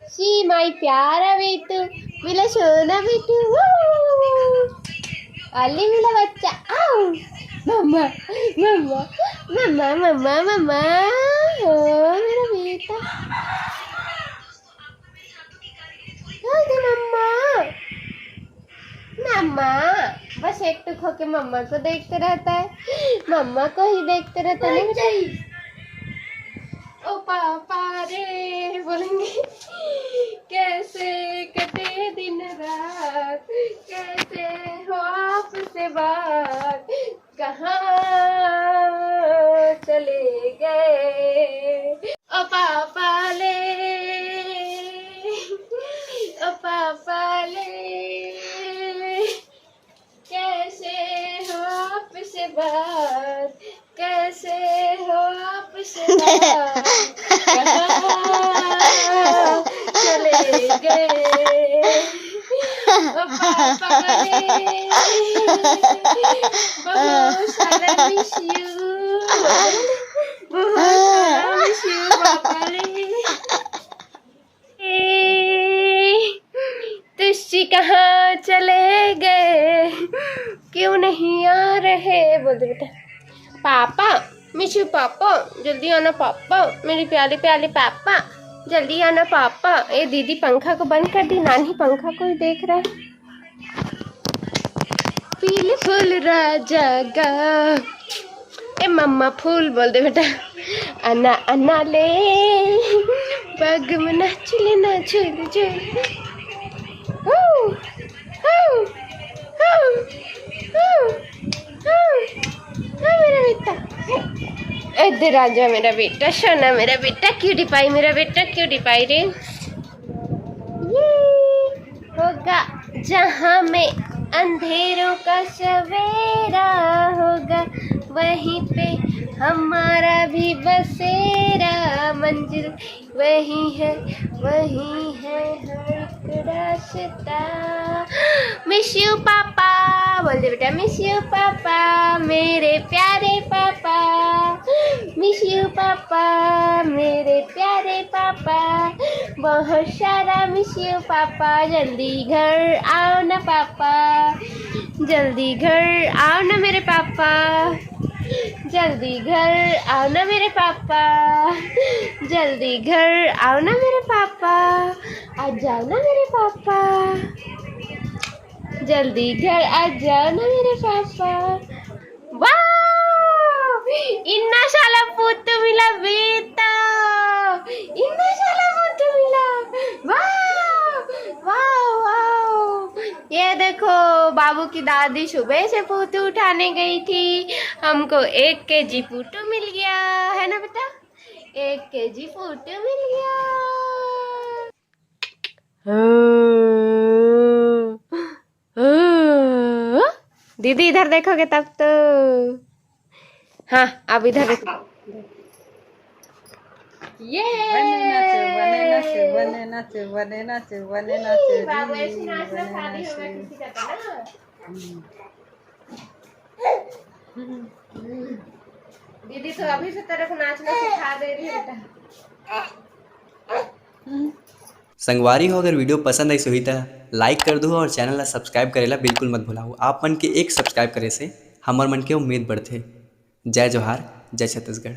She माई प्यारा बेटू, मिला सोना बेटू। अली मिला बच्चा। आओ मम्मा मम्मा मम्मा मम्मा मम्मा। ओ मेरा बेटा, मम्मा मम्मा। बस एक टुक होके मम्मा को देखते रहता है, मम्मा को ही देखते रहता है। नहीं ओ पापा रे बोलेंगे, कैसे कटे दिन रात, कैसे हो आपसे बात, कहाँ चले गए ओ पापा ले, ओ पापा ले, कैसे हो आपसे बात, कैसे हो आपसे बात, कहाँ चले गए ओ पापा रे, बहुत सारा मिस यू, बहुत सारा मिस यू पापा रे। तुझी कहाँ चले गए, क्यों नहीं आ रहे? बोल दे बेटा। पापा मिस यू पापा, जल्दी आना पापा, मेरी प्यारे प्यारे पापा, जल्दी आना पापा। ए दीदी पंखा को बंद कर दी, नानी पंखा को ही देख रहा है। पीले फूल राजा का, ए मम्मा फूल बोल दे बेटा। अन्ना अन्ना ले पग में नाच ले नाच ले। मेरा बेटा इधर आ जा, मेरा बेटा सोना, मेरा बेटा क्यूटी पाई, मेरा बेटा क्यूटी पाई रे। ये होगा जहाँ में अंधेरों का सवेरा होगा, वहीं पे हमारा भी बसेरा, मंजिल वही है हर एक रास्ता। मिस यू पापा बोल दे बेटा, मिस यू पापा, मेरे प्यारे पापा, मिस यू पापा, मेरे प्यारे पापा, बहुत सारा मिस यू पापा। जल्दी घर आओ ना पापा, जल्दी घर आओ ना मेरे पापा, जल्दी घर आओ ना मेरे पापा, जल्दी घर आओ ना मेरे पापा, आ जाओ ना मेरे पापा, जल्दी घर आ जाओ ना मेरे पापा। वाह, इन्ना साला पुत्त मिला बेटा, इन्ना साला पुत्त मिला। वाह वाह वाह। ये देखो बाबू की दादी सुबह से पुत्तू उठाने गई थी, हमको 1 केजी पुत्तू मिल गया है ना बेटा, 1 केजी पुत्तू मिल गया। दीदी इधर देखोगे तब तो। हाँ अब इधर देखो। ये बाबू ऐसे नाचना शादी होगा किसी का तो ना। दीदी तो अभी से तेरे को नाचना सिखा दे रही है बेटा। संगवारी हो, अगर वीडियो पसंद आई सो ही लाइक कर दो और चैनल ला सब्सक्राइब करेला बिल्कुल मत भूलाओ। आप मन के एक सब्सक्राइब करे से हमर मन के उम्मीद बढ़थे। जय जोहार, जय छत्तीसगढ़।